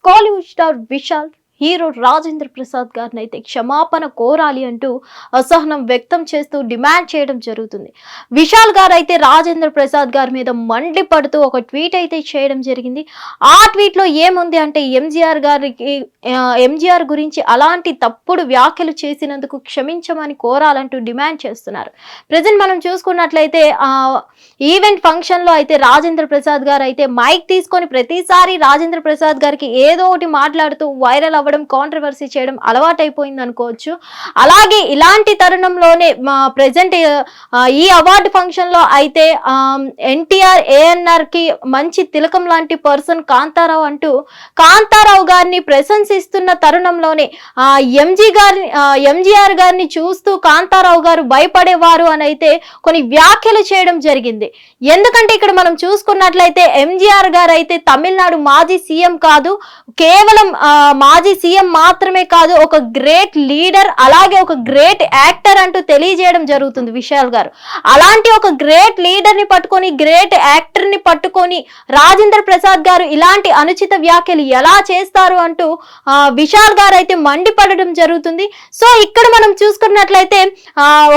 Kollywood star Vishal hero Rajendra Prasad గారిని అయితే క్షమాపణ కోరాలి అంటూ అసహనం వ్యక్తం చేస్తూ డిమాండ్ చేయడం జరుగుతుంది. విశాల్ గారు అయితే రాజేంద్ర ప్రసాద్ గారి మీద మండిపడుతూ ఒక ట్వీట్ అయితే చేయడం జరిగింది. ఆ ట్వీట్ లో ఏముంది అంటే ఎంజీఆర్ గురించి అలాంటి తప్పుడు వ్యాఖ్యలు చేసినందుకు క్షమించమని కోరాలంటూ డిమాండ్ చేస్తున్నారు. ప్రజెంట్ మనం చూసుకున్నట్లయితే ఈవెంట్ ఫంక్షన్ లో అయితే రాజేంద్ర ప్రసాద్ గారు అయితే మైక్ తీసుకొని ప్రతిసారి రాజేంద్ర ప్రసాద్ గారికి ఏదో ఒకటి మాట్లాడుతూ వైరల్ అవ్వడం, కాంట్రవర్సీ చేయడం అలవాటైపోయింది అనుకోవచ్చు. అలాగే ఇలాంటి తరుణంలోనే ప్రెసెంట్ ఈ అవార్డు ఫంక్షన్ లో అయితే ఎన్టీఆర్ ఏఎన్ఆర్ కి మంచి తిలకం లాంటి పర్సన్ కాంతారావు అంటూ కాంతారావు గారిని ప్రశంసిస్తున్న తరుణంలోనే ఎంజీఆర్ గారిని చూస్తూ కాంతారావు గారు భయపడేవారు అని అయితే కొన్ని వ్యాఖ్యలు చేయడం జరిగింది. ఎందుకంటే ఇక్కడ మనం చూసుకున్నట్లయితే ఎంజీఆర్ గారు అయితే తమిళనాడు మాజీ సీఎం కాదు, కేవలం మాజీ సీఎం మాత్రమే కాదు, ఒక గ్రేట్ లీడర్, అలాగే ఒక గ్రేట్ యాక్టర్ అంటూ తెలియజేయడం జరుగుతుంది విశాల్ గారు. అలాంటి ఒక గ్రేట్ లీడర్ ని పట్టుకొని, గ్రేట్ యాక్టర్ ని పట్టుకొని రాజేంద్ర ప్రసాద్ గారు ఇలాంటి అనుచిత వ్యాఖ్యలు ఎలా చేస్తారు అంటూ విశాల్ గారు అయితే మండిపడడం జరుగుతుంది. సో ఇక్కడ మనం చూసుకున్నట్లయితే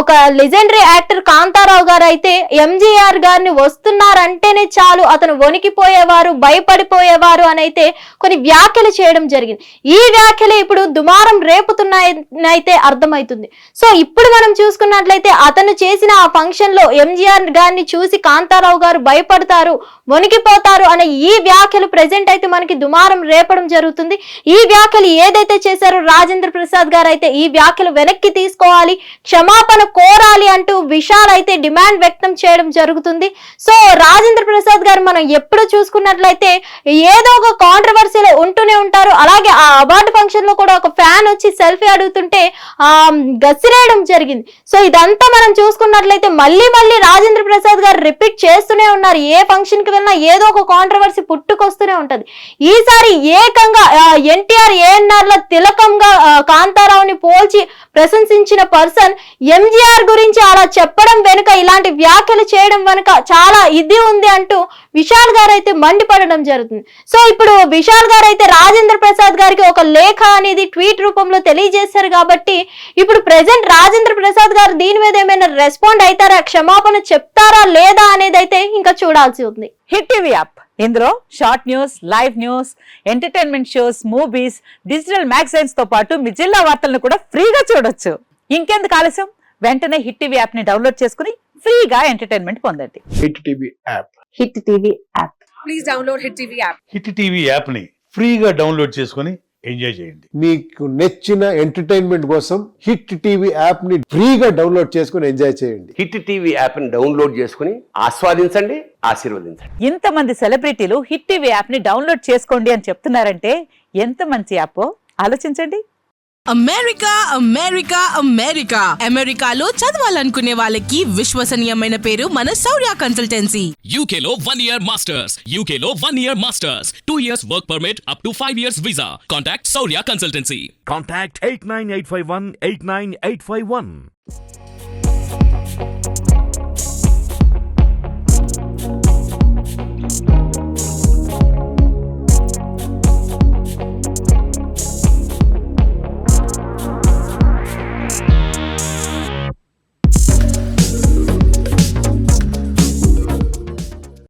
ఒక లెజెండరీ యాక్టర్ కాంతారావు గారు అయితే ఎంజీఆర్ గారిని వస్తున్నారంటేనే చాలు అతను వణికిపోయేవారు, భయపడిపోయేవారు అని అయితే కొన్ని వ్యాఖ్యలు చేయడం జరిగింది. ఈ వ్యాఖ్యలు ఇప్పుడు దుమారం రేపుతున్నాయితే అర్థమవుతుంది. సో ఇప్పుడు మనం చూసుకున్నట్లయితే అతను చేసిన ఆ ఫంక్షన్ లో ఎంజీఆర్ గారిని చూసి కాంతారావు గారు భయపడతారు, వణికిపోతారు అనే ఈ వ్యాఖ్యలు ప్రెసెంట్ అయితే మనకి దుమారం రేపడం జరుగుతుంది. ఈ వ్యాఖ్యలు ఏదైతే చేశారో రాజేంద్ర ప్రసాద్ గారు అయితే ఈ వ్యాఖ్యలు వెనక్కి తీసుకోవాలి, క్షమాపణ కోరాలి అంటూ విశాల్ అయితే డిమాండ్ వ్యక్తం చేయడం జరుగుతుంది. సో రాజేంద్ర ప్రసాద్ గారు మనం ఎప్పుడు చూసుకున్నట్లయితే ఏదో ఒక కాంట్రవర్సీలో ఉంటూనే ఉంటారు. అలాగే ఆ అవార్డు ఫంక్షన్ లో కూడా ఒక ఫ్యాన్ వచ్చి సెల్ఫీ అడుగుతుంటే గసిరేయడం జరిగింది. సో ఇదంతా మనం చూసుకున్నట్లయితే మళ్ళీ రాజేంద్ర ప్రసాద్ గారు రిపీట్ చేస్తూనే ఉన్నారు. ఏ ఫంక్షన్ కి వెళ్ళినా ఏదో ఒక కాంట్రవర్సీ పుట్టుకొస్తూనే ఉంటది. ఈసారి ఏకంగా ఎన్టీఆర్ ఏఎన్ఆర్ ల తిలకంగా కాంతారావుని పోల్చి ప్రశంసించిన పర్సన్ ఎంజీఆర్ గురించి అలా చెప్పడం వెనుక, ఇలాంటి వ్యాఖ్యలు చేయడం వెనుక చాలా ఇది ఉంది అంటూ విశాల్ గారు అయితే మండిపడడం జరుగుతుంది. సో ఇప్పుడు విశాల్ గారు అయితే రాజేంద్ర ప్రసాద్ గారికి ఒక లేఖ అనేది ట్వీట్ రూపంలో తెలియజేశారు. కాబట్టి ఇప్పుడు ప్రెసెంట్ రాజేంద్ర ప్రసాద్ గారు దీని మీద ఏమైనా రెస్పాండ్ అవుతారా, క్షమాపణ చెప్తారా లేదా అనేది అయితే ఇంకా చూడాల్సి ఉంది. హిట్ టీవీ యాప్, ఇందులో short news, live news, entertainment shows, movies, digital magazines తో పాటు మీ జిల్లా వార్తలను కూడా ఫ్రీగా చూడొచ్చు. ఇంకెందుకు ఆలస్యం, వెంటనే హిట్ టీవీ యాప్ ని డౌన్లోడ్ చేసుకుని ఫ్రీగా ఎంటర్టైన్మెంట్ పొందండి. Hit TV app, hit TV app, please download hit TV app. Hit TV app ని ఫ్రీగా డౌన్లోడ్ చేసుకుని ఎంజాయ్ చేయండి. మీకు నచ్చిన ఎంటర్టైన్మెంట్ కోసం హిట్ టీవీ యాప్ ని ఫ్రీగా డౌన్లోడ్ చేసుకుని ఎంజాయ్ చేయండి. హిట్ టీవీ యాప్ ని డౌన్లోడ్ చేసుకుని ఆస్వాదించండి, ఆశీర్వదించండి. ఇంతమంది సెలబ్రిటీలు హిట్ టీవీ యాప్ ని డౌన్లోడ్ చేసుకోండి అని చెప్తున్నారంటే ఎంత మంచి యాప్ ఆలోచించండి. అమెరికా అమెరికా అమెరికా అమెరికాలో చదవాలనుకునే వాళ్ళకి విశ్వసనీయమైన పేరు మన శౌర్య కన్సల్టెన్సీ. UK లో 1 year masters, UK లో 1 year masters, 2 years work permit up to 5 years visa. Contact Saurya Consultancy. Contact 89851 89851.